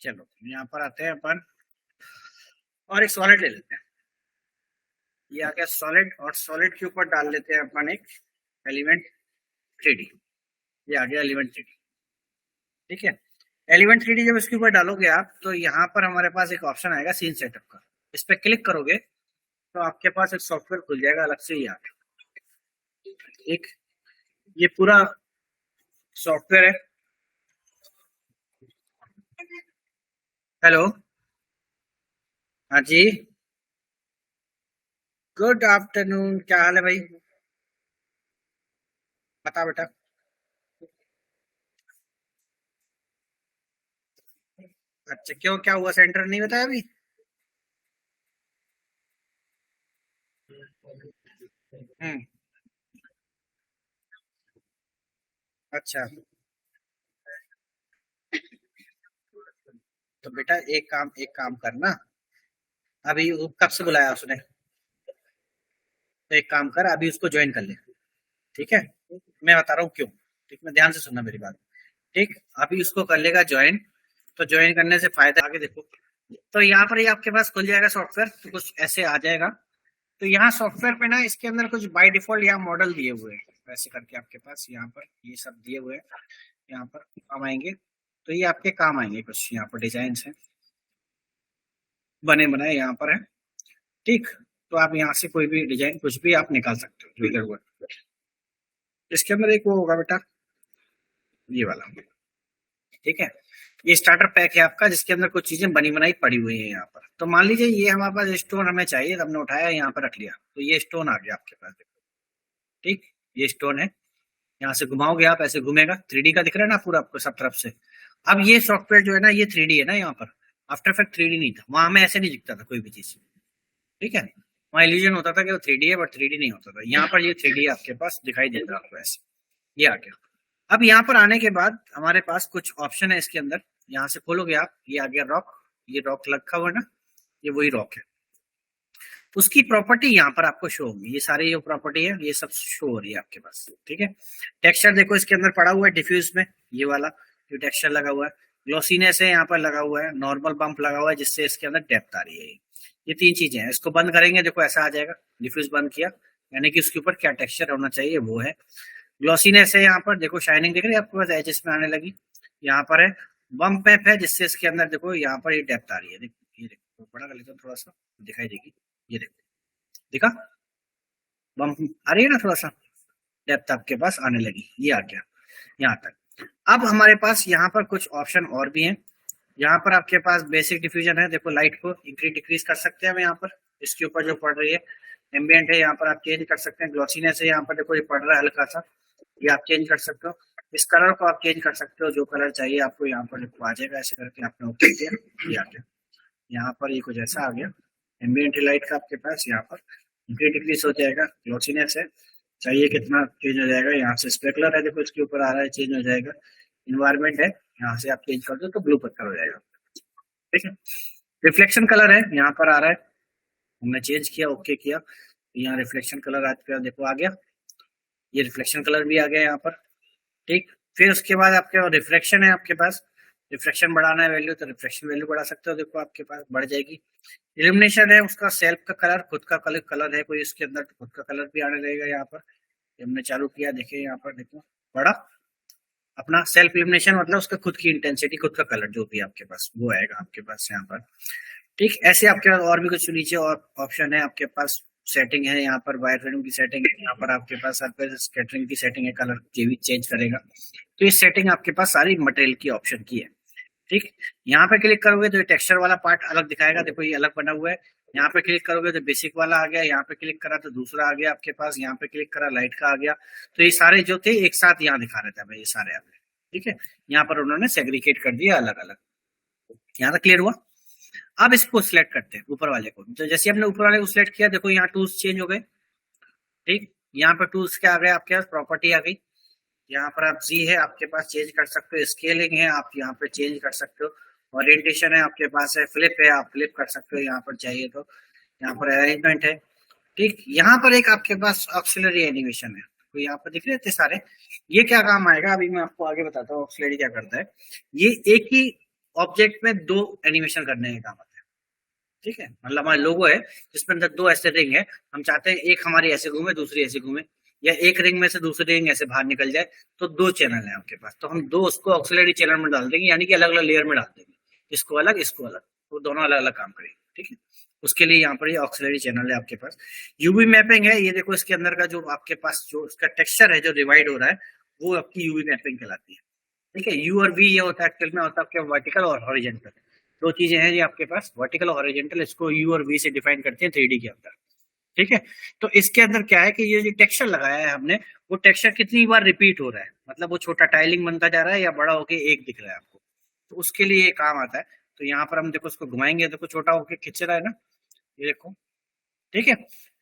चलो यहाँ पर आते हैं अपन और एक सॉलिड ले लेते हैं। ये आ गया सॉलिड, और सॉलिड के ऊपर डाल लेते हैं अपन एक एलिमेंट 3D। ये आ गया एलिमेंट 3D। ठीक है, एलिमेंट 3D जब इसके ऊपर डालोगे आप तो यहाँ पर हमारे पास एक ऑप्शन आएगा सीन सेटअप का। इस पर क्लिक करोगे तो आपके पास एक सॉफ्टवेयर खुल जाएगा अलग से ही आके। एक ये पूरा सॉफ्टवेयर है। हेलो, हाँ जी, गुड आफ्टरनून, क्या हाल है भाई? बता बेटा। अच्छा, क्यों, क्या हुआ? सेंटर नहीं बताया अभी? हम्म। अच्छा, तो बेटा एक काम करना। अभी वो कब से बुलाया उसने? तो एक काम कर, अभी उसको ज्वाइन कर ले। ठीक है, मैं बता रहा हूँ क्यों। ठीक, मैं ध्यान से सुनना मेरी बात। ठीक, अभी उसको कर लेगा ज्वाइन। तो ज्वाइन करने से फायदा आगे देखो। तो यहाँ पर ही आपके पास खुल जाएगा सॉफ्टवेयर, तो कुछ ऐसे आ जाएगा। तो यहाँ सॉफ्टवेयर पे ना इसके अंदर कुछ बाय डिफॉल्ट यहाँ मॉडल दिए हुए हैं, वैसे करके आपके पास यहाँ पर ये सब दिए हुए हैं। यहाँ पर काम आएंगे, तो ये आपके काम आएंगे। कुछ यहाँ पर डिजाइन है, बने बनाए यहाँ पर है। ठीक, तो आप यहाँ से कोई भी डिजाइन कुछ भी आप निकाल सकते हो जो इधर हुआ। इसके अंदर एक वो होगा बेटा, ये वाला। ठीक है, ये स्टार्टर पैक है आपका, जिसके अंदर कुछ चीजें बनी बनाई पड़ी हुई है यहाँ पर। तो मान लीजिए ये हमारे पास स्टोन हमें चाहिए, तो हमने उठाया यहाँ पर रख लिया, तो ये स्टोन आ गया आपके पास। ठीक, ये स्टोन है। यहाँ से घुमाओगे आप, ऐसे घूमेगा, 3D का दिख रहा है ना पूरा आपको सब तरफ से। अब ये सॉफ्टवेयर जो है ना, ये 3D है ना यहाँ पर। आफ्टर इफेक्ट 3D नहीं था, वहां में ऐसे नहीं दिखता था कोई भी चीज। ठीक है, वहाँ इल्यूजन होता था कि वो 3D है, बट 3D नहीं होता था। यहाँ पर ये 3D आपके पास दिखाई देता है आपको ऐसे। ये आ गया। अब यहाँ पर आने के बाद हमारे पास कुछ ऑप्शन है इसके अंदर। यहाँ से खोलोगे आप, ये आ गया रॉक। ये रॉक रखा हुआ है ना, ये वही रॉक है। उसकी प्रॉपर्टी यहाँ पर आपको शो होगी, ये सारी जो प्रॉपर्टी है ये सब शो हो रही है आपके पास। ठीक है, टेक्सचर देखो इसके अंदर पड़ा हुआ है डिफ्यूज में, ये वाला जो टेक्सचर लगा हुआ है। ग्लॉसीनेस है यहाँ पर लगा हुआ है, नॉर्मल बम्प लगा हुआ है जिससे इसके अंदर डेप्थ आ रही है। ये तीन चीजें हैं। इसको बंद करेंगे, देखो ऐसा आ जाएगा। डिफ्यूज बंद किया, यानी कि उसके ऊपर क्या टेक्सचर होना चाहिए वो है। ग्लॉसीनेस है यहाँ पर, देखो शाइनिंग दिख रही है आपके पास, एजेस में आने लगी। यहाँ पर है बम्प मैप है, जिससे इसके अंदर देखो यहाँ पर ये डेप्थ आ रही है। देखो, ये देखो बड़ा कर लेता हूँ थोड़ा सा, दिखाई देगी। ये देखो, दिखा? बम्प आ रही है ना, थोड़ा सा डेप्थ आपके पास आने लगी। ये आ गया यहाँ तक। अब हमारे पास यहाँ पर कुछ ऑप्शन और भी हैं। यहाँ पर आपके पास बेसिक डिफ्यूजन है, देखो लाइट को इंक्रीज डिक्रीज कर सकते हैं हम यहाँ पर, इसके ऊपर जो पड़ रही है। एम्बियंट है, यहाँ पर आप चेंज कर सकते हैं। ग्लॉसीनेस है, यहाँ पर देखो ये पड़ रहा है हल्का सा, ये आप चेंज कर सकते हो। इस कलर को आप चेंज कर सकते हो, जो कलर चाहिए आपको यहाँ पर देखो आ जाएगा। ऐसे करके आपने ओके किया, ये आ गया। यहाँ पर ये कुछ ऐसा आ गया। एम्बियंट लाइट का आपके पास यहाँ पर इंक्रीज डिक्रीज हो जाएगा। ग्लॉसीनेस है, चाहिए कितना चेंज हो जाएगा। यहाँ से स्पेकुलर है, देखो इसके ऊपर आ रहा है, चेंज हो जाएगा। इन्वायरमेंट है, यहाँ से आप चेंज कर दो तो ब्लू पत्थर हो जाएगा। ठीक है, रिफ्लेक्शन कलर है, यहाँ पर आ रहा है, हमने चेंज किया, ओके किया। यहाँ रिफ्लेक्शन कलर आज का देखो आ गया। ये रिफ्लेक्शन कलर भी आ गया यहाँ पर। ठीक, फिर उसके बाद आपके रिफ्लेक्शन है आपके पास। रिफ्लेक्शन बढ़ाना है वैल्यू, तो रिफ्लेक्शन वैल्यू बढ़ा सकते हो, देखो आपके पास बढ़ जाएगी। इल्यूमिनेशन है, उसका सेल्फ का कलर, खुद का कलर कलर है कोई इसके अंदर, तो खुद का कलर भी आने लगेगा यहाँ पर। हमने चालू किया, देखिए यहाँ पर देखो बड़ा अपना सेल्फ इल्यूमिनेशन, मतलब उसका खुद की इंटेंसिटी, खुद का कलर जो भी आपके पास वो आएगा आपके पास यहाँ पर। ठीक, ऐसे आपके पास और भी कुछ नीचे और ऑप्शन है आपके पास। सेटिंग है यहाँ पर, वायर फ्रेम की सेटिंग है यहाँ पर आपके पास, सर्फेस स्कैटरिंग की सेटिंग है, कलर ये भी चेंज करेगा। तो ये सेटिंग आपके पास सारी मटेरियल की ऑप्शन की है। ठीक, यहाँ पे क्लिक करोगे तो ये टेक्सचर वाला पार्ट अलग दिखाएगा, देखो ये अलग बना हुआ है। यहाँ पे क्लिक करोगे तो बेसिक वाला आ गया, यहाँ पे क्लिक करा तो दूसरा आ गया आपके पास, यहाँ पे क्लिक करा लाइट का आ गया। तो ये सारे जो थे एक साथ यहाँ दिखा रहे थे भाई, ये सारे आपने। ठीक है, यहाँ पर उन्होंने सेग्रीगेट कर दिया अलग अलग। यहाँ तक क्लियर हुआ? अब इसको सिलेक्ट करते हैं ऊपर वाले को। तो जैसे हमने ऊपर वाले को सिलेक्ट किया, देखो यहाँ टूल्स चेंज हो गए। ठीक, यहाँ पर टूल्स क्या आ गए आपके पास, प्रॉपर्टी आ गई। यहाँ पर आप जी है आपके पास, चेंज कर सकते हो। स्केलिंग है, आप यहाँ पे चेंज कर सकते हो। ओरिएंटेशन है आपके पास, है फ्लिप है, आप फ्लिप कर सकते हो यहाँ पर चाहिए तो। यहाँ पर अरेंजमेंट है। ठीक, यहाँ पर एक आपके पास ऑक्सिलरी एनिमेशन है, तो यहाँ पर दिख रहे थे सारे। ये क्या काम आएगा, अभी मैं आपको आगे बताता हूँ ऑक्सिलरी क्या करता है। ये एक ही ऑब्जेक्ट में 2 एनिमेशन करने का काम आता है। ठीक है, मतलब हमारा लोगो है जिसमें अंदर 2 ऐसे रिंग है, हम चाहते हैं एक हमारी ऐसे घूमे दूसरी ऐसे घूमे, या एक रिंग में से दूसरी रिंग ऐसे बाहर निकल जाए, तो 2 चैनल है आपके पास, तो हम 2 उसको ऑक्सिलरी चैनल में डाल देंगे, यानी कि अलग अलग लेयर में डाल देंगे, इसको अलग इसको अलग, तो दोनों अलग अलग काम करेंगे। ठीक है, उसके लिए यहाँ पर ये ऑक्सिलरी चैनल है आपके पास। यूवी मैपिंग है, ये देखो इसके अंदर का जो आपके पास जो इसका टेक्सचर है जो डिवाइड हो रहा है, वो आपकी यूवी मैपिंग कहलाती है। ठीक है, यू और वी ये होता है एक्चुअल में होता है आपके वर्टिकल और हॉरिजेंटल, 2 चीजें हैं ये आपके पास, वर्टिकल और हॉरिजेंटल, इसको यू और वी से डिफाइन करते हैं 3D के अंदर। ठीक है, तो इसके अंदर क्या है कि ये जो टेक्सचर लगाया है हमने, वो टेक्सचर कितनी बार रिपीट हो रहा है, मतलब वो छोटा टाइलिंग बनता जा रहा है या बड़ा होके एक दिख रहा है आपको, तो उसके लिए ये काम आता है। तो यहाँ पर हम देखो उसको घुमाएंगे, देखो छोटा होके खिंच रहा है ना, ये देखो। ठीक है,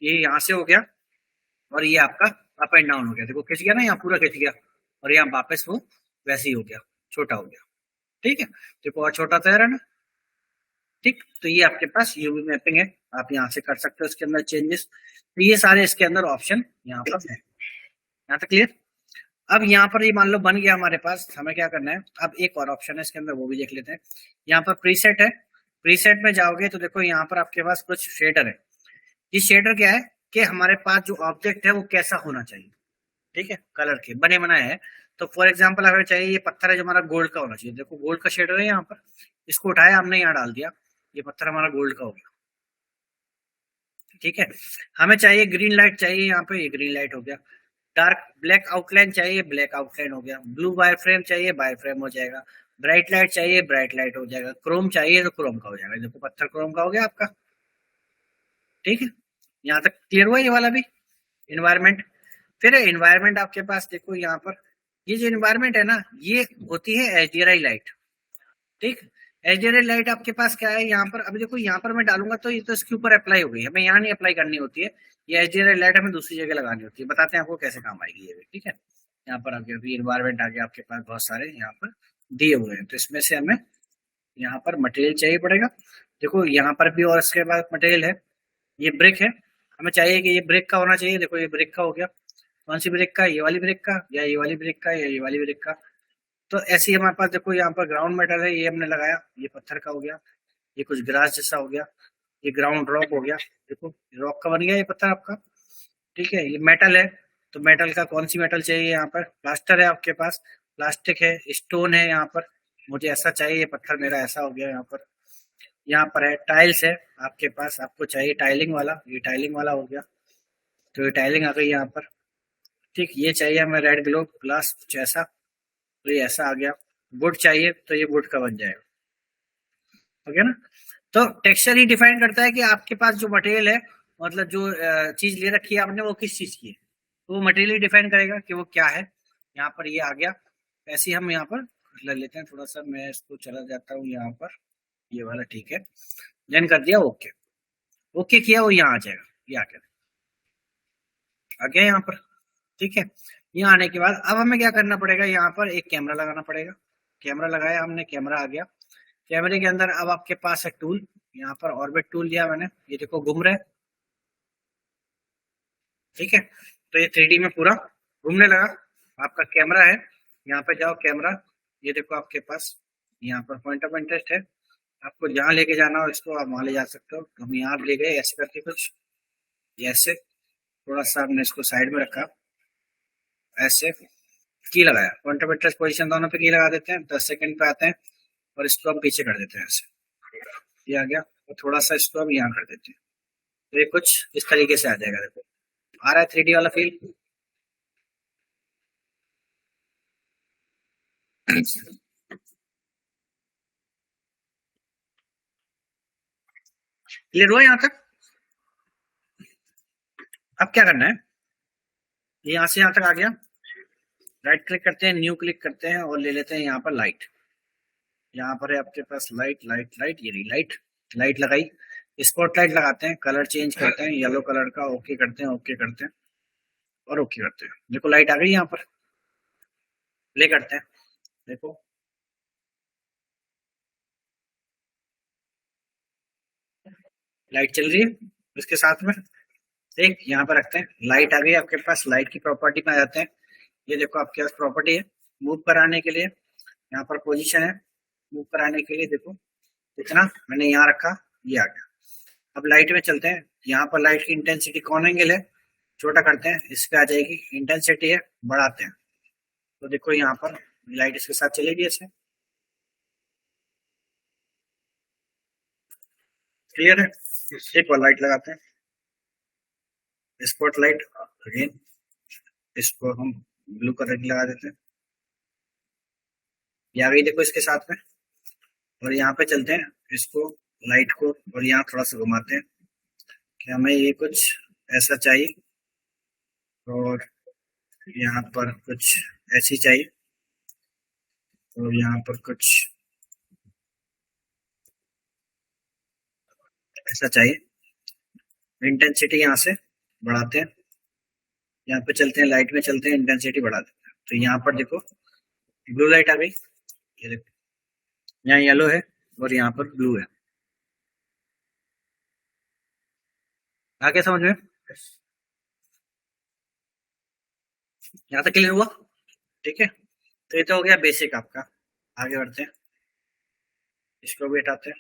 ये यहाँ से हो गया, और ये आपका अप एंड डाउन हो गया, देखो खिंच गया ना, यहाँ पूरा खिंच गया, और यहाँ वापस वो वैसे ही हो गया, छोटा हो गया। ठीक है, देखो और छोटा तैयार है ना। ठीक, तो ये आपके पास यूवी मैपिंग है, आप यहाँ से कर सकते हो इसके अंदर चेंजेस, तो ये सारे इसके अंदर ऑप्शन यहाँ पर है। यहाँ तक क्लियर। अब यहाँ पर ये मान लो बन गया हमारे पास, हमें क्या करना है, अब एक और ऑप्शन है इसके अंदर, वो भी देख लेते हैं। यहाँ पर प्रीसेट है, प्रीसेट में जाओगे तो देखो यहाँ पर आपके पास कुछ शेडर है। ये शेडर क्या है कि हमारे पास जो ऑब्जेक्ट है वो कैसा होना चाहिए। ठीक है, कलर के बने बनाए हैं, तो फॉर एग्जाम्पल अगर चाहिए ये पत्थर है जो हमारा गोल्ड का होना चाहिए, देखो गोल्ड का शेडर है यहाँ पर, इसको उठाया हमने यहाँ डाल दिया, ये पत्थर हमारा गोल्ड का हो गया। ठीक है, हमें चाहिए ग्रीन लाइट चाहिए यहाँ पे, ये ग्रीन लाइट हो गया। डार्क ब्लैक आउटलाइन चाहिए, ब्लैक आउटलाइन हो गया। ब्लू वायर फ्रेम चाहिए, वायर फ्रेम हो जाएगा। ब्राइट लाइट चाहिए, ब्राइट लाइट हो जाएगा। क्रोम चाहिए तो क्रोम का हो जाएगा, देखो पत्थर क्रोम का हो गया आपका। ठीक है, यहाँ तक क्लियर हुआ ये वाला भी। इन्वायरमेंट, फिर इन्वायरमेंट आपके पास देखो यहाँ पर, ये जो इन्वायरमेंट है ना, ये होती है एचडीआरआई लाइट। ठीक, एचडीआरआई लाइट आपके पास क्या है यहाँ पर, अभी देखो यहाँ पर मैं डालूंगा तो ये तो इसके ऊपर अप्लाई हो गई, हमें यहाँ नहीं अप्लाई करनी होती है, ये एचडीआरआई लाइट हमें दूसरी जगह लगानी होती है, बताते हैं आपको कैसे काम आएगी ये भी। ठीक है, यहाँ पर आगे अभी इन्वायरमेंट आगे आपके पास बहुत सारे यहाँ पर दिए हुए हैं, तो इसमें से हमें यहाँ पर मटेरियल चाहिए पड़ेगा। देखो यहाँ पर भी और इसके बाद मटेरियल है, ये ब्रिक है, हमें चाहिए कि ये ब्रिक का होना चाहिए, देखो ये ब्रिक का हो गया। कौन सी ब्रिक का, ये वाली ब्रिक का, या ये वाली ब्रिक का, या ये वाली ब्रिक का। तो ऐसे ही हमारे पास देखो यहाँ पर ग्राउंड मेटल है, ये हमने लगाया, ये पत्थर का हो गया, ये कुछ ग्रास जैसा हो गया, ये ग्राउंड रॉक हो गया, देखो रॉक का बन गया ये पत्थर आपका। ठीक है, ये मेटल है, तो मेटल का कौन सी मेटल चाहिए, यहाँ पर प्लास्टर है आपके पास, प्लास्टिक है, स्टोन है यहाँ पर, मुझे ऐसा चाहिए, ये पत्थर मेरा ऐसा हो गया यहाँ पर। यहाँ पर है टाइल्स है आपके पास, आपको चाहिए टाइलिंग वाला, ये टाइलिंग वाला हो गया, तो ये टाइलिंग आ गई यहाँ पर। ठीक, ये चाहिए हमें रेड ग्लो ग्लास कुछ ऐसा, तो ये ऐसा आ गया। वुड चाहिए तो ये वुड का बन जाएगा। ओके ना, तो टेक्सचर ही डिफाइन करता है कि आपके पास जो मटेरियल है, मतलब जो चीज ले रखी है आपने वो किस चीज की है, तो वो मटेरियल ही डिफाइन करेगा कि वो क्या है। यहाँ पर ये आ गया, ऐसे ही हम यहाँ पर ले लेते हैं, थोड़ा सा मैं इसको चला जाता हूँ यहाँ पर, ये वाला ठीक है, देन कर दिया ओके। ओके किया, वो यहाँ आ जाएगा, ये आ गया यहाँ पर। ठीक है, यहाँ आने के बाद अब हमें क्या करना पड़ेगा, यहाँ पर एक कैमरा लगाना पड़ेगा। कैमरा लगाया हमने, कैमरा आ गया, कैमरे के अंदर अब आपके पास है टूल, यहाँ पर ऑर्बिट टूल लिया मैंने, ये देखो घूम रहा है। ठीक है, तो ये 3D में पूरा घूमने लगा, आपका कैमरा है, यहाँ पे जाओ कैमरा, ये देखो आपके पास यहाँ पर पॉइंट ऑफ इंटरेस्ट है, आपको जहाँ लेके जाना हो इसको आप वहां ले जा सकते हो। तो हम यहाँ ले गए ऐसे करके कुछ, ऐसे थोड़ा सा हमने इसको साइड में रखा, ऐसे की लगाया, पॉइंट ऑफ इंटरेस्ट पोजीशन दोनों पे की लगा देते हैं, 10 सेकंड पे आते हैं, और इसको हम पीछे कर देते हैं ऐसे, ये आ गया, और थोड़ा सा इसको हम यहाँ कर देते हैं, तो ये कुछ इस तरीके से आ जाएगा। देखो आ रहा है 3D वाला फील। क्लियर हुआ यहाँ तक। अब क्या करना है, यहाँ से यहाँ तक आ गया, राइट क्लिक करते हैं, न्यू क्लिक करते हैं, और ले लेते हैं यहाँ पर लाइट। यहाँ पर है आपके पास लाइट, लाइट लाइट, ये रही लाइट, लाइट लगाई, स्पॉट लाइट लगाते हैं, कलर चेंज करते हैं, येलो कलर का, ओके करते हैं, ओके करते हैं, और ओके करते हैं। देखो लाइट आ गई यहाँ पर, प्ले करते हैं, देखो लाइट चल रही है इसके साथ में। ठीक, यहाँ पर रखते हैं, लाइट आ गई आपके पास, लाइट की प्रॉपर्टी में आ जाते हैं। ये देखो आपके पास प्रॉपर्टी है मूव कराने के लिए, यहाँ पर पोजीशन है, मूव कराने के लिए देखो इतना मैंने यहाँ रखा, ये आ गया। अब लाइट में चलते हैं, यहाँ पर लाइट की इंटेंसिटी कौन एंगल है, छोटा करते हैं, इस पे आ जाएगी, इंटेंसिटी है, बढ़ाते हैं। तो देखो यहाँ पर लाइट इसके साथ चलेगी ऐसे, क्लियर है। एक और लाइट लगाते हैं, स्पॉट लाइट अगेन, इसको हम ब्लू कलर की लगा देते हैं, ये आ गई देखो इसके साथ में। और यहाँ पे चलते हैं, इसको लाइट को और यहाँ थोड़ा सा घुमाते हैं कि हमें ये कुछ ऐसा चाहिए, और यहाँ पर कुछ ऐसी चाहिए, और यहाँ पर कुछ ऐसा चाहिए। इंटेंसिटी यहाँ से बढ़ाते हैं, यहाँ पे चलते हैं, लाइट में चलते हैं, इंटेंसिटी बढ़ा देते हैं। तो यहाँ पर देखो ब्लू लाइट आ गई, ये देखो यहाँ येलो है और यहाँ पर ब्लू है। आगे समझ में, यहाँ तक क्लियर हुआ, ठीक है। तो ये तो हो गया बेसिक आपका। आगे बढ़ते हैं, इसको भी हटाते हैं,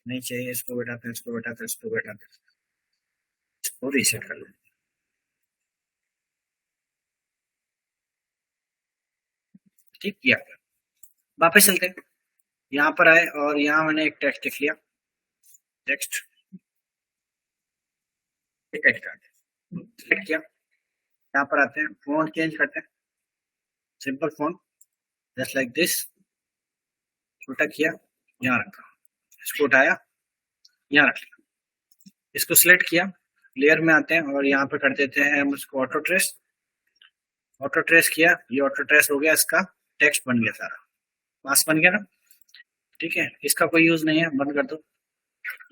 नहीं चाहिए, इसको भी हटाते हैं, इसको भी हटाते हैं, इसको भी हटाते हैं, इसको रीसेट कर लेते हैं। ठीक किया, वापस चलते हैं, यहाँ पर आए और यहाँ मैंने एक टेक्स्ट लिख लिया, टेक्स्ट टेक्स्ट सेलेक्ट किया। यहाँ पर आते हैं, फोन चेंज करते हैं, simple phone just like this, छोटा किया, यहाँ रखा, इसको उठाया, यहाँ रख लिया, इसको सिलेक्ट किया, लेयर में आते हैं और यहाँ पे कर देते हैं हम उसको ऑटो ट्रेस। ऑटो ट्रेस किया, ये ऑटो ट्रेस हो गया, इसका टेक्स्ट बन गया सारा, मास्क बन गया ना, ठीक है। इसका कोई यूज नहीं है, बंद कर दो।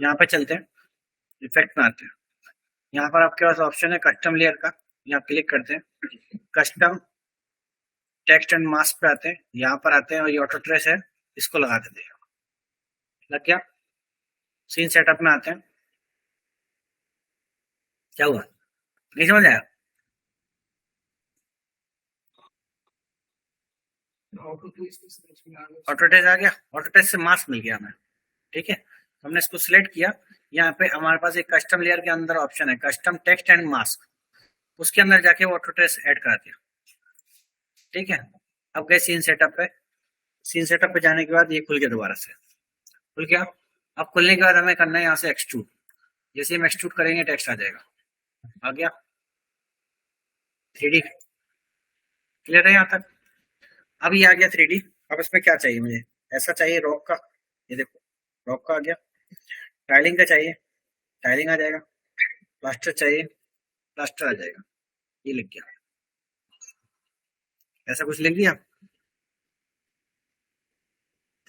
यहाँ पे चलते हैं, इफेक्ट में आते हैं, यहाँ पर आपके पास ऑप्शन है कस्टम लेयर का, यहाँ क्लिक करते हैं, कस्टम टेक्स्ट एंड मास्क पे आते हैं, यहाँ पर आते हैं और ये ऑटो ट्रेस है, इसको लगा देते हैं, लग गया। सीन सेटअप में आते हैं, क्या हुआ, नहीं समझ आया। ऑटो ट्रेस आ गया, ऑटो ट्रेस से मास्क मिल गया हमें, ठीक है। तो हमने इसको सिलेक्ट किया, यहाँ पे हमारे पास एक कस्टम लेयर के अंदर ऑप्शन है कस्टम टेक्स्ट एंड मास्क, उसके अंदर जाके वो ऑटो ट्रेस ऐड करा दिया, ठीक है। अब गए सीन सेटअप पे, सीन सेटअप पे जाने के बाद ये खुल गया, दोबारा से खुल गया। अब खुलने के बाद हमें करना है यहाँ से एक्सट्रूड, जैसे हम एक्सट्रूड करेंगे टेक्स्ट आ जाएगा, आ गया 3D, क्लियर है यहाँ तक। अब ये आ गया 3D। अब इसमें क्या चाहिए मुझे, ऐसा चाहिए रॉक का, ये देखो रॉक का आ गया, टाइलिंग का चाहिए, टाइलिंग आ जाएगा, प्लास्टर चाहिए, प्लास्टर आ जाएगा, ये लिख गया, ऐसा कुछ लिख दिया,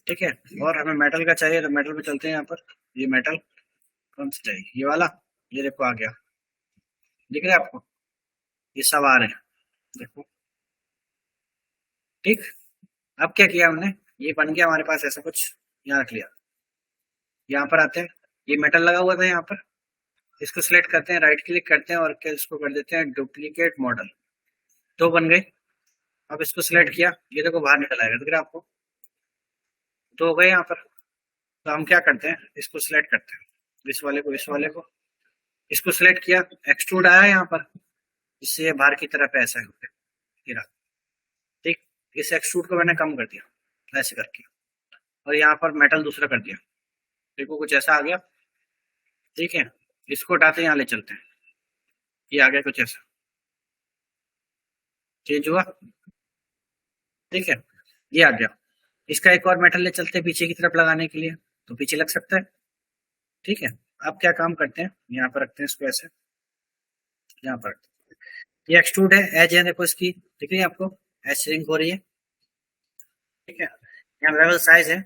ठीक है। और हमें मेटल का चाहिए, तो मेटल पे चलते हैं, यहाँ पर ये मेटल कौन सा चाहिए, ये वाला, ये देखो आ गया, दिख रहा है आपको, ये सब आ रहे हैं, देखो, ठीक। अब क्या किया हमने, ये बन गया हमारे पास ऐसा कुछ, यहाँ रख लिया। यहाँ पर आते हैं, ये मेटल लगा हुआ था यहाँ पर, इसको सिलेक्ट करते हैं, राइट क्लिक करते हैं और इसको कर देते हैं डुप्लीकेट मॉडल, तो बन गई। अब इसको सिलेक्ट किया, ये देखो बाहर निकल आएगा, दिख रहा है आपको, तो हो गए यहाँ पर। तो हम क्या करते हैं, इसको सिलेक्ट करते हैं, इस वाले को, इस वाले को, इसको सिलेक्ट किया, एक्सट्रूड आया यहाँ पर, जिससे ये बाहर की तरफ ऐसा हो गया, ठीक। इस एक्सट्रूड को मैंने कम कर दिया ऐसे करके, और यहाँ पर मेटल दूसरा कर दिया, देखो कुछ ऐसा आ गया, ठीक है। इसको उठाते यहाँ ले चलते हैं, ये आ गया कुछ ऐसा, चेंज हुआ, ठीक है, ये आ गया। इसका एक और मेटल ले चलते हैं पीछे की तरफ लगाने के लिए, तो पीछे लग सकता है, ठीक है। अब क्या काम करते हैं, यहाँ पर रखते हैं इसको ऐसे, यहाँ पर ये एक्सट्रूड है, एज है देखो इसकी, दिख रही है आपको, एज श्रिंक हो रही है, ठीक है। यहाँ बेवल साइज है,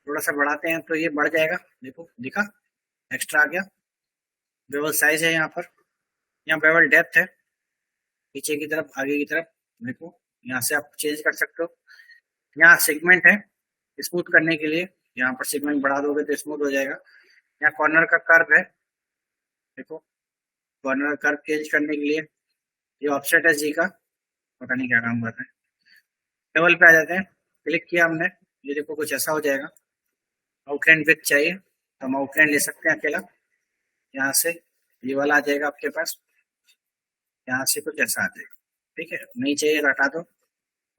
थोड़ा सा बढ़ाते हैं तो ये बढ़ जाएगा, देखो दिखा, एक्स्ट्रा आ गया। बेवल साइज है यहाँ पर, यहाँ बेवल डेप्थ है, पीछे की तरफ आगे की तरफ, देखो यहाँ से आप चेंज कर सकते हो। यहाँ सेगमेंट है, स्मूथ करने के लिए यहाँ पर सेगमेंट बढ़ा दोगे तो स्मूथ हो जाएगा। यहाँ कॉर्नर का कर्व है, देखो कॉर्नर कर्व चेंज करने के लिए, ये ऑफसेट है जी का, पता नहीं क्या काम कर रहा है। लेवल पे आ जाते हैं, क्लिक किया हमने, ये देखो कुछ ऐसा हो जाएगा। आउटलाइन विथ चाहिए तो हम आउटलाइन ले सकते हैं अकेला, यहाँ से ये वाला आ जाएगा आपके पास, यहाँ से कुछ ऐसा आ जाएगा। ठीक है, नहीं चाहिए तो हटा दो,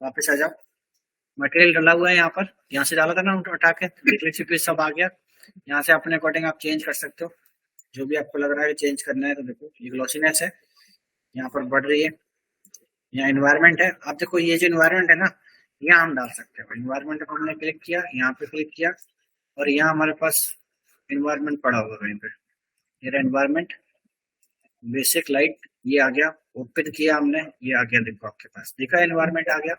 वापस आ जाओ। मटेरियल डाला हुआ है यहाँ पर, यहाँ से डाला था ना उठा के, लिक्विड पीस सब आ गया। यहाँ से अपने अकॉर्डिंग आप चेंज कर सकते हो, जो भी आपको लग रहा है चेंज करना है। तो देखो ये ग्लॉसीनेस है, यहाँ पर बढ़ रही है। यहाँ इन्वायरमेंट है, आप देखो ये जो इन्वायरमेंट है ना, यहाँ हम डाल सकते हैं। इन्वायरमेंट पर हमने क्लिक किया, यहाँ पे क्लिक किया, और यहाँ हमारे पास इन्वायरमेंट पड़ा होगा कहीं पे। मेरा इन्वायरमेंट बेसिक लाइट ये आ गया, ओपन किया हमने, ये आ गया। देखो आपके पास दिखा इन्वायरमेंट आ गया,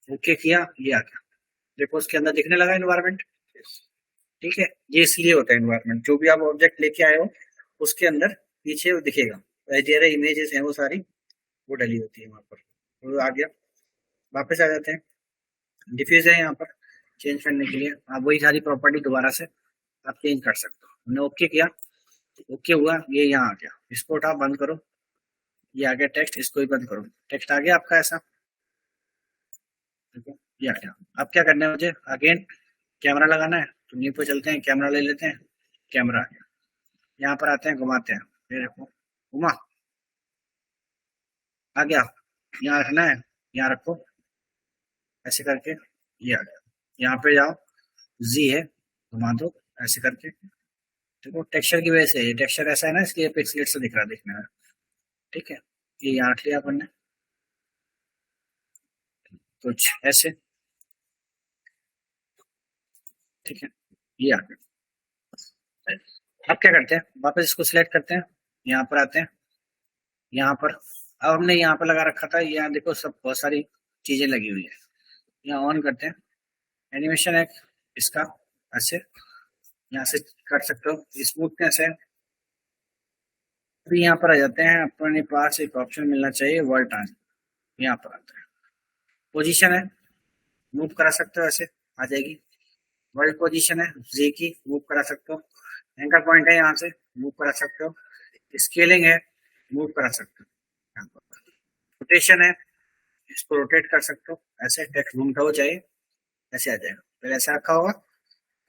ओके किया, ये आ गया। देखो उसके अंदर दिखने लगा इन्वायरमेंट। ठीक है, ये इसलिए होता है इन्वायरमेंट, जो भी आप ऑब्जेक्ट लेके आए हो उसके अंदर पीछे वो दिखेगा। इमेजेस हैं वो सारी, वो डली होती है वहां पर। वो आ गया, वापस आ जाते हैं। डिफ्यूज है यहाँ पर चेंज करने के लिए, आप वही सारी प्रॉपर्टी दोबारा से आप चेंज कर सकते हो। हमने ओके किया, ओके हुआ, ये यहाँ आ गया। इसको उठा बंद करो, ये आ गया टेक्स्ट, इसको भी बंद करो, टेक्स्ट आ गया आपका ऐसा। देखो ये आ गया। अब क्या करना है मुझे, अगेन कैमरा लगाना है, तो न्यू पे चलते हैं, कैमरा ले लेते हैं। कैमरा आ गया, यहाँ पर आते हैं, घुमाते हैं, ये देखो घुमा, आ गया। यहाँ रखना है, यहाँ रखो, ऐसे करके ये आ गया। यहाँ पे जाओ, जी है, घुमा दो ऐसे करके। देखो टेक्सचर की वजह से, ये टेक्सचर ऐसा है ना, इसलिए पिक्सलेट से दिख रहा है देखने में। ठीक है, ये यहाँ रख लिया अपन ने, कुछ ऐसे। ठीक है, ये आ गया। अब क्या करते हैं, वापस इसको सिलेक्ट करते हैं, यहाँ पर आते हैं, यहाँ पर। अब हमने यहाँ पर लगा रखा था, यहाँ देखो सब बहुत सारी चीजें लगी हुई है। यहाँ ऑन करते हैं, एनिमेशन है इसका, ऐसे यहाँ से कर सकते हो, स्मूथनेस है। अभी यहाँ पर आ जाते हैं, अपने पास एक ऑप्शन मिलना चाहिए वर्ल्ड ट्रांस, यहाँ पर आता है। पोजीशन है, मूव करा सकते हो, ऐसे आ जाएगी। वर्ल्ड पोजीशन है, जी की मूव करा सकते हो। एंकर पॉइंट है, यहाँ से मूव करा सकते हो। स्केलिंग है, मूव करा सकते हो। रोटेशन है, इसको रोटेट कर सकते हो, ऐसे टेक्स्ट घूमता हो जाए, ऐसे आ जाएगा। पहले ऐसा रखा होगा,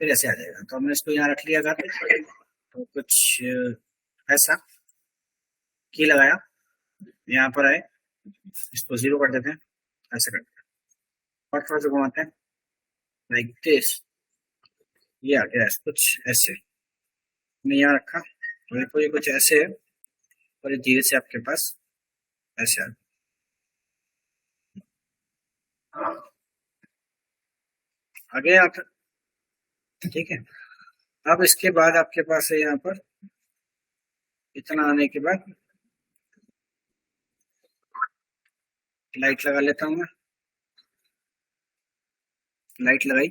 फिर ऐसे आ जाएगा। तो हमने इसको यहाँ रख लिया था, तो कुछ ऐसा की लगाया, यहाँ पर आए, इसको 0 कर देते हैं, ऐसे करते हैं, और थोड़ा सा घुमाते हैं लाइक दिस, ये आ गया कुछ ऐसे। हमने यहाँ रखा, तो देखो ये कुछ ऐसे है, और ये धीरे से आपके पास ऐसे आ गया। आगे आप, ठीक है। अब इसके बाद आपके पास है यहाँ पर, इतना आने के बाद लाइट लगा लेता हूँ मैं। लाइट लगाई,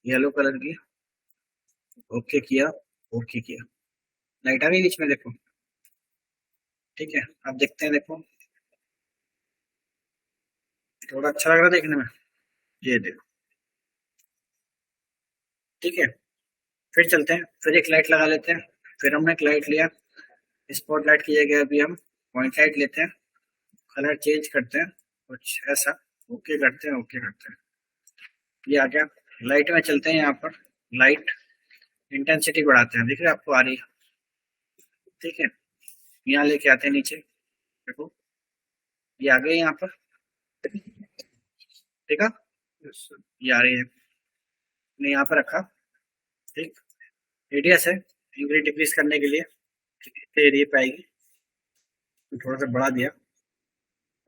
येलो कलर की, ओके किया, ओके किया, लाइट आ गई बीच में, देखो। ठीक है, अब देखते हैं, देखो थोड़ा अच्छा लग रहा है देखने में, ये देखो। ठीक है, फिर चलते हैं, फिर एक लाइट लगा लेते हैं। फिर हमने एक लाइट लिया, स्पॉट लाइट की जगह अभी हम पॉइंट लाइट लेते हैं, कलर चेंज करते हैं कुछ ऐसा, ओके करते हैं, ओके करते हैं, ये आ गया। लाइट में चलते हैं, यहाँ पर लाइट इंटेंसिटी बढ़ाते हैं, दिख रहा है आपको, आ रही है। ठीक है, यहाँ लेके आते हैं नीचे, देखो ये आ गए यहाँ पर, ठीक है, ये आ रही है, मैंने यहाँ पर रखा। ठीक, रेडियस है इंक्रीज डिक्रीज करने के लिए, इतने एरिया पे आएगी, तो थोड़ा सा बढ़ा दिया।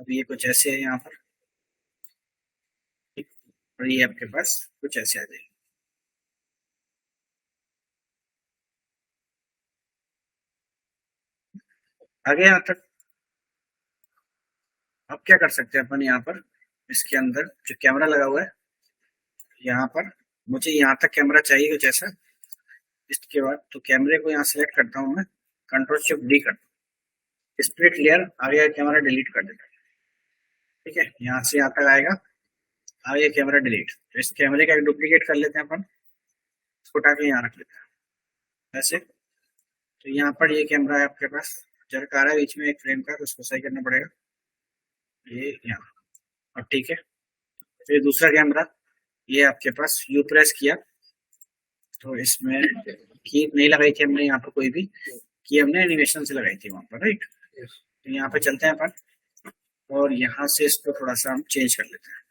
अब ये कुछ ऐसे है यहाँ पर, ठीक, और ये आपके पास कुछ ऐसे आ जाएगी। आगे यहाँ तक। अब क्या कर सकते हैं अपन, यहाँ पर इसके अंदर जो कैमरा लगा हुआ है, यहाँ पर मुझे यहाँ तक कैमरा चाहिए कुछ ऐसा। इसके बाद तो कैमरे को यहाँ सेलेक्ट करता हूँ मैं, कंट्रोल शिफ्ट डी करता हूँ, स्प्लिट लेयर आ गया, कैमरा डिलीट कर देता हूँ। ठीक है, यहाँ से यहाँ तक आएगा, आ गया कैमरा डिलीट। तो इस कैमरे का एक डुप्लीकेट कर लेते हैं अपन, इसको उठा के यहाँ रख लेते हैं ऐसे। तो यहाँ पर ये कैमरा है आपके पास, जर्क आ रहा है बीच में एक फ्रेम का, तो उसको सही करना पड़ेगा, ये यहाँ। अब ठीक है, फिर दूसरा कैमरा, ये आपके पास यू प्रेस किया तो इसमें की नहीं लगाई थी हमने यहाँ पर कोई भी, की हमने एनिमेशन से लगाई थी वहां पर, राइट। तो यहाँ पे चलते हैं अपन और यहाँ से इसको थोड़ा सा हम चेंज कर लेते हैं,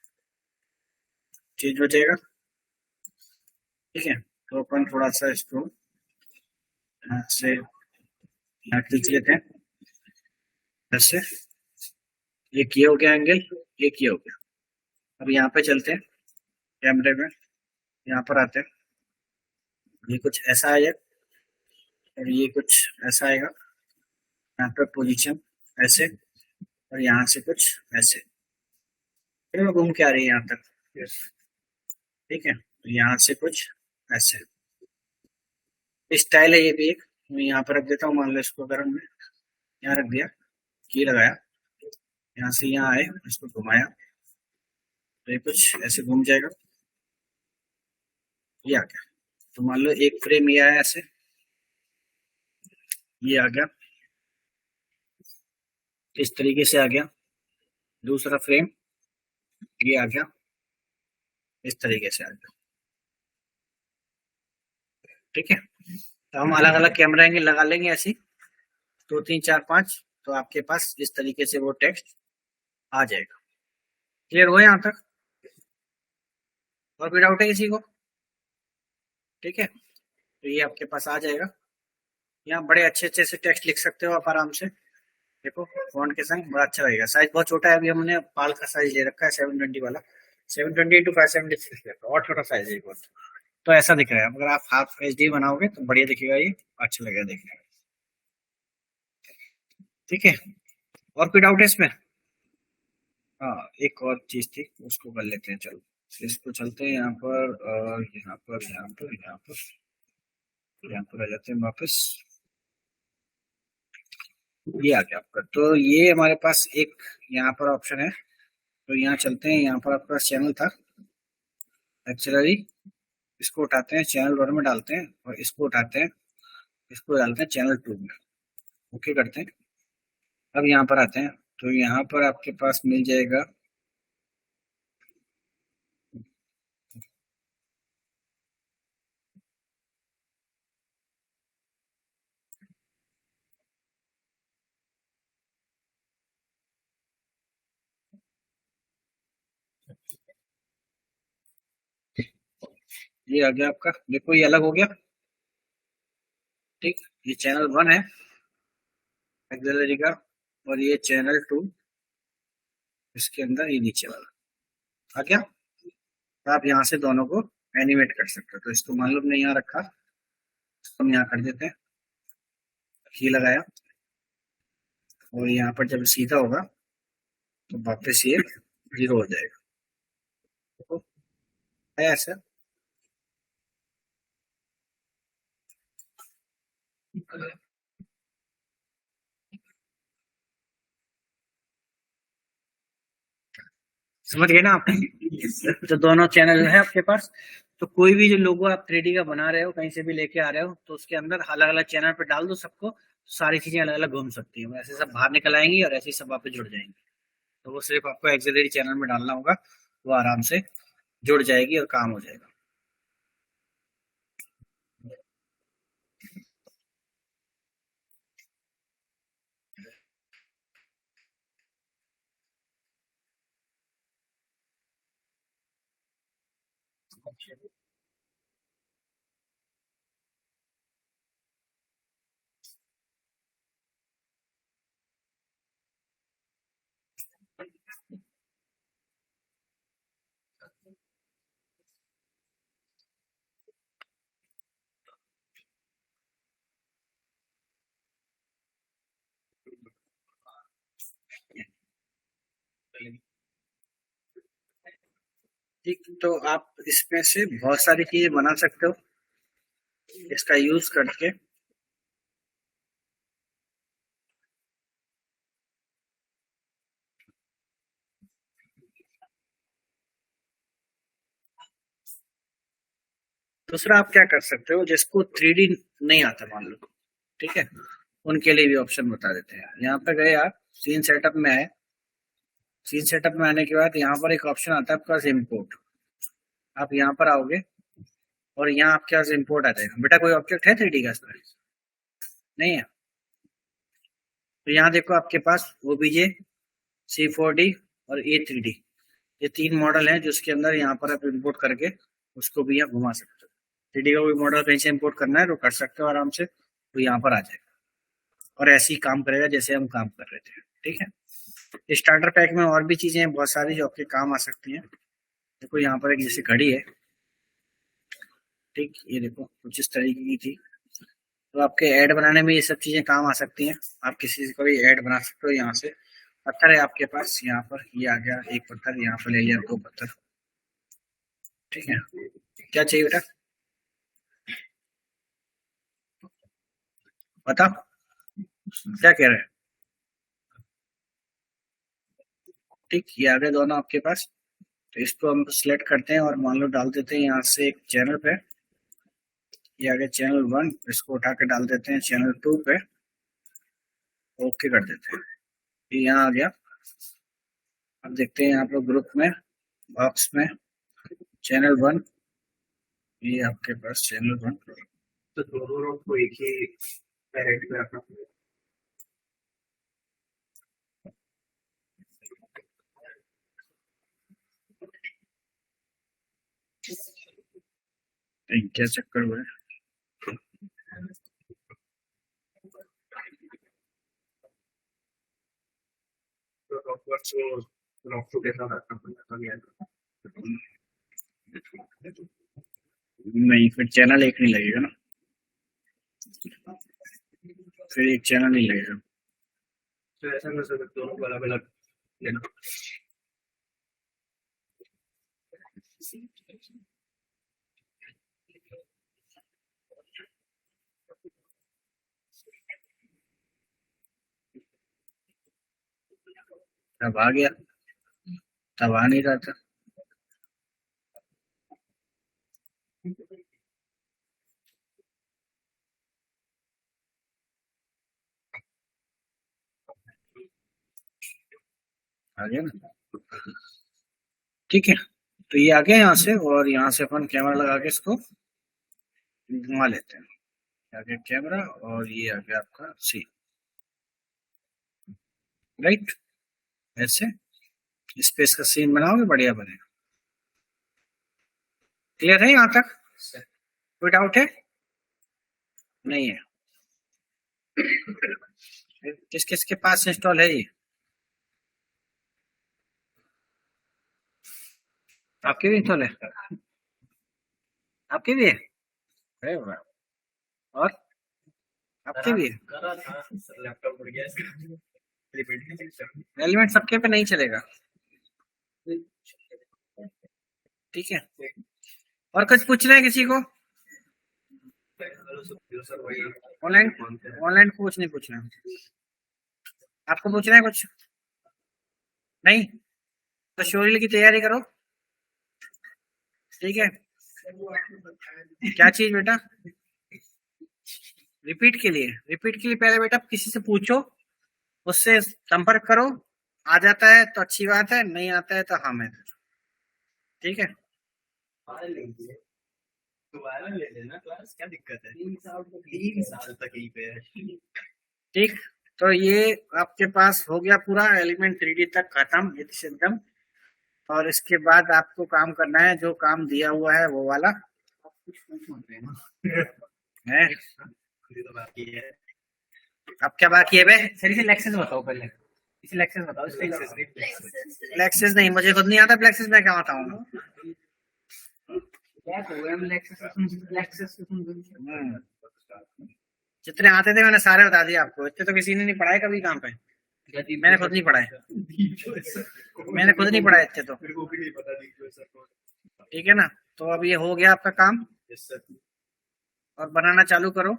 चेंज हो जाएगा, ठीक है। तो अपन थोड़ा सा इसको यहाँ से यहाँ खींच लेते हैं ऐसे, ये किया हो गया एंगल, ये किया हो गया। अब यहाँ पे चलते हैं कैमरे में, यहाँ पर आते हैं, ये कुछ ऐसा आएगा और ये कुछ ऐसा आएगा, यहाँ पर पोजीशन ऐसे और यहाँ से कुछ ऐसे, फिर वो घूम के आ रही है यहाँ तक, ठीक है। तो यहाँ से कुछ ऐसे स्टाइल है, ये भी एक मैं यहाँ पर रख देता हूँ, मान लो इसको अगर हमने यहाँ रख दिया, की लगाया, यहाँ से यहाँ आए, इसको घुमाया तो ये कुछ ऐसे घूम जाएगा, ये आ गया। तो मान लो एक फ्रेम ये आया ऐसे, ये आ गया, इस तरीके से आ गया। दूसरा फ्रेम ये आ गया, इस तरीके से आ गया, ठीक है। तो हम अलग अलग कैमरा एंगल लगा लेंगे ऐसी 2 3 4 5, तो आपके पास इस तरीके से वो टेक्स्ट आ जाएगा। क्लियर हो यहाँ तक? और कोई डाउट है किसी को? ठीक है, तो ये आपके पास आ जाएगा। यहाँ बड़े अच्छे अच्छे से टेक्स्ट लिख सकते हो आप आराम से, देखो फॉन्ट के संग बड़ा अच्छा लगेगा। साइज बहुत छोटा है, अभी हमने पाल का साइज ले रखा है 720 वाला, 720x576 और छोटा साइज है बहुत, तो ऐसा दिख रहा है। अगर आप हाफ HD बनाओगे तो बढ़िया दिखेगा, ये अच्छा लगेगा देखने में, ठीक है। और कोई डाउट है इसमें? हाँ, एक और चीज थी उसको कर लेते हैं, चलो इसको चलते हैं यहाँ पर और यहाँ पर यहाँ पर यहाँ पर यहाँ पर आ जाते हैं वापस, ये आ गया आपका। तो ये हमारे पास एक यहाँ पर ऑप्शन है, तो यहाँ चलते हैं, यहाँ पर आपके पास चैनल था एक्चुअली, इसको उठाते हैं चैनल 1 में डालते हैं और इसको उठाते हैं, इसको डालते हैं चैनल 2 में, ओके करते हैं। अब यहाँ पर आते हैं, तो यहाँ पर आपके पास मिल जाएगा ये आ गया आपका, देखो ये अलग हो गया, ठीक। ये चैनल 1 है एक्सेलरी का, और ये चैनल 2 इसके अंदर ये नीचे वाला आ गया। तो आप यहाँ से दोनों को एनिमेट कर सकते हो। तो इसको मान लो हमने यहाँ रखा, इसको हम यहाँ कर देते हैं, की लगाया, और यहाँ पर जब सीधा होगा तो वापस ये 0 हो जाएगा, देखो है ऐसा। समझ गए ना आप? तो दोनों चैनल है आपके पास, तो कोई भी जो लोगो आप 3D का बना रहे हो, कहीं से भी लेके आ रहे हो, तो उसके अंदर अलग अलग चैनल पे डाल दो सबको, तो सारी चीजें अलग अलग घूम सकती है, ऐसे सब बाहर निकल आएंगी और ऐसे ही सब वापस जुड़ जाएंगी। तो वो सिर्फ आपको एक्सेलरी चैनल में डालना होगा, वो आराम से जुड़ जाएगी और काम हो जाएगा। ठीक, तो आप इसमें से बहुत सारी चीजें बना सकते हो इसका यूज करके। दूसरा आप क्या कर सकते हो, जिसको 3D नहीं आता मान लो, ठीक है, उनके लिए भी ऑप्शन बता देते हैं। यहाँ पे गए आप, सीन सेटअप में आए, सीन सेटअप में आने के बाद यहाँ पर एक ऑप्शन आता है आपका इम्पोर्ट। आप यहाँ पर आओगे और यहाँ आपके पास इम्पोर्ट आ जाएगा। बेटा कोई ऑब्जेक्ट है 3D का इसमें? नहीं है। तो यहाँ देखो आपके पास OBJ, C4D और A3D, ये 3 मॉडल हैं जिसके अंदर यहाँ पर आप इम्पोर्ट करके उसको भी यहाँ घुमा सकते हो। 3D का कोई मॉडल कहीं से इम्पोर्ट करना है तो कर सकते हो आराम से, तो यहाँ पर आ जाएगा और ऐसे ही काम करेगा जैसे हम काम कर रहे थे। ठीक है। स्टार्टर पैक में और भी चीजें हैं बहुत सारी जो आपके काम आ सकती हैं। देखो यहाँ पर एक जैसे घड़ी है, ठीक, ये देखो कुछ इस तरीके की थी। तो आपके ऐड बनाने में ये सब चीजें काम आ सकती हैं। आप किसी को भी ऐड बना सकते हो। यहाँ से पत्थर है आपके पास, यहाँ पर ये आ गया एक पत्थर, यहाँ पर ले लिया 2 पत्थर। ठीक है, क्या चाहिए बेटा बताओ, क्या कह रहे हैं? ठीक, ये आ गए दोनों आपके पास। तो इसको हम सिलेक्ट करते हैं और मान लो डाल देते हैं यहाँ से एक चैनल पे। ये आ गया चैनल 1, इसको उठा के डाल देते हैं चैनल 2 पे। ओके कर देते हैं, ये यहाँ आ गया। अब देखते हैं यहाँ पर ग्रुप में, बॉक्स में चैनल 1, ये आपके पास चैनल 1। तो दोनों को एक ही पैरेट में रखना। क्या चक्कर हुआ है? नहीं, फिर चैनल एक नहीं लगेगा ना, फिर एक चैनल नहीं लगेगा। तो ऐसा कर सकते हो अलग अलग लेना। तब आ गया, तब आ नहीं रहा था। आ गया ना, ठीक है। तो ये आ गया यहाँ से, और यहाँ से अपन कैमरा लगा के इसको घुमा लेते हैं। आ गया कैमरा और ये आ गया आपका सी, राइट। ऐसे स्पेस का सीन बनाओगे बढ़िया बनेगा। क्लियर है यहाँ तक? कोई डाउट है? नहीं है। किस किस के पास इंस्टॉल है ये? आपके भी इंस्टॉल है? आपके भी है? अरे वाह। और आपके भी है? लैपटॉप उड़ गया, एलिमेंट सबके पे नहीं चलेगा, ठीक है। और कुछ पूछना है किसी को? ऑनलाइन, ऑनलाइन कुछ नहीं पूछना। आपको पूछना है कुछ? नहीं, तो शोरिल की तैयारी करो, ठीक है। क्या चीज बेटा? रिपीट के लिए, रिपीट के लिए पहले बेटा किसी से पूछो, उससे संपर्क करो। आ जाता है तो अच्छी बात है, नहीं आता है तो हम है, ठीक है। दोबारा ले लेना क्लास, क्या दिक्कत है? 3 साल तक यहीं पे है। ठीक, तो ये आपके पास हो गया पूरा एलिमेंट 3D तक खत्म एकदम। और इसके बाद आपको काम करना है, जो काम दिया हुआ है वो वाला है। तो बाकी है। अब क्या बाकी है बे? सर इसे लेक्सेस बताओ पहले, इसे लेक्सेस बताओ। लेक्सेस नहीं, मुझे खुद नहीं आता लेक्सेस, मैं क्या बताऊंगा। जितने आते थे मैंने सारे बता दिए आपको, इतने तो किसी ने नहीं पढ़ाए कभी काम पे। मैंने खुद नहीं पढ़ाए, मैंने खुद नहीं पढ़ाए इतने तो, ठीक है ना। तो अब ये हो गया आपका काम, और बनाना चालू करो।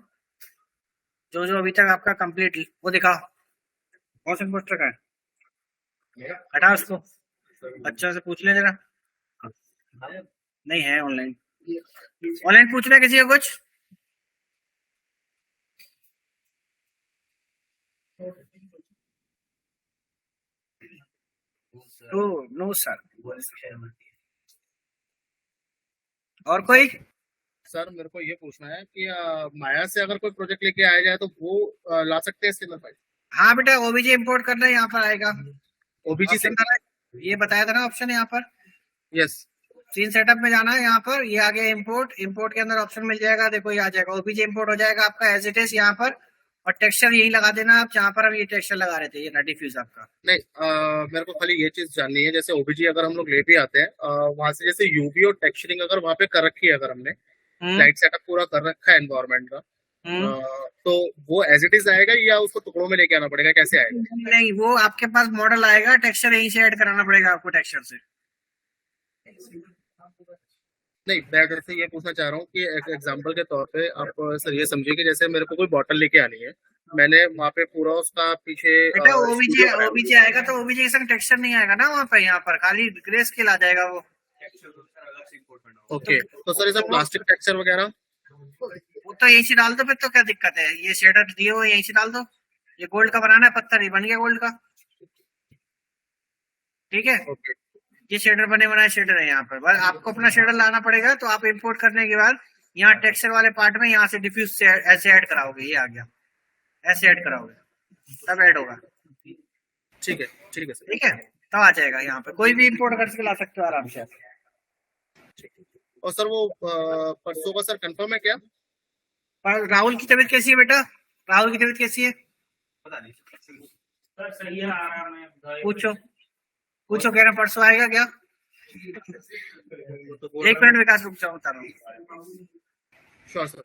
जो जो अभी तक आपका कंप्लीट, वो दिखाओ कौन सा पोस्टर का है, हटा उसको, अच्छा से पूछ ले जरा। नहीं है ऑनलाइन, ऑनलाइन पूछ रहे किसी को कुछ? तो नो सर। और कोई? सर मेरे को ये पूछना है कि माया से अगर कोई प्रोजेक्ट लेके आया जाए तो वो ला सकते हैं इसके अंदर फाइल? हाँ बेटा, ओबीजे इंपोर्ट करना यहाँ पर आएगा। ओबीजी से? ये बताया था ना ऑप्शन यहाँ पर। यस। सीन सेटअप में जाना है यहाँ पर, ये आ गया इंपोर्ट। इंपोर्ट के अंदर ऑप्शन मिल जाएगा, देखो ये आ जाएगा, ओबीजे इंपोर्ट हो जाएगा आपका एज इट इज यहाँ पर। और टेक्सचर यही लगा देना आप जहाँ पर हम ये टेक्सचर लगा रहे थे, ये ना डिफ्यूज आपका। नहीं, मेरे को खाली ये चीज जाननी है, जैसे ओबीजी अगर हम लोग ले भी आते हैं वहां से, जैसे यूवी और टेक्सचरिंग अगर वहां पे कर रखी है, अगर हमने लाइट सेटअप पूरा कर रखा है एनवायरनमेंट का, तो वो एज इट इज आएगा या उसको टुकड़ों में लेके आना पड़ेगा, कैसे आएगा? नहीं, वो आपके पास मॉडल आएगा, टेक्सचर यहीं से ऐड कराना पड़ेगा आपको टेक्सचर से। नहीं, मैं जैसे ये पूछना चाह रहा हूँ कि एक एग्जांपल के तौर पे आप सर ये समझिए कि जैसे मेरे को कोई बॉटल लेके आनी है, मैंने वहाँ पे पूरा उसका पीछे बेटा ओबीजे आएगा तो ओबीजे के संग टेक्सचर नहीं आएगा ना वहाँ पे, यहाँ पर खाली ग्रे स्केल आ जाएगा वो। ओके, तो सर ये प्लास्टिक टेक्सचर वगैरह वो तो यहीं से डाल दो फिर, तो क्या दिक्कत है, ये शेडर दिए हुए यहीं से डाल दो। ये गोल्ड का बनाना है पत्थर, ही बन गया गोल्ड का। ठीक है, ओके। ये शेडर बने बनाए शेडर है यहाँ पर, बस आपको अपना शेडर लाना पड़ेगा। तो आप इंपोर्ट करने के बाद यहाँ टेक्सचर वाले पार्ट में यहाँ से डिफ्यूज से ऐसे ऐड कराओगे, ये आ गया, ऐसे ऐड कराओगे तब ऐड होगा। ठीक है, ठीक है सर। ठीक है, तब आ जाएगा यहाँ पे, कोई भी इंपोर्ट करके ला सकते हो आराम से। और सर वो परसों का सर कंफर्म है क्या? पर राहुल की तबीयत कैसी है बेटा? राहुल की तबीयत कैसी है? पता नहीं। सर सही है, आराम है। पूछो पूछो, कह रहे हैं परसों आएगा क्या? वो तो बोल 1 मिनट विकास, रुक जाओ, बता रहा हूँ। Sure sir.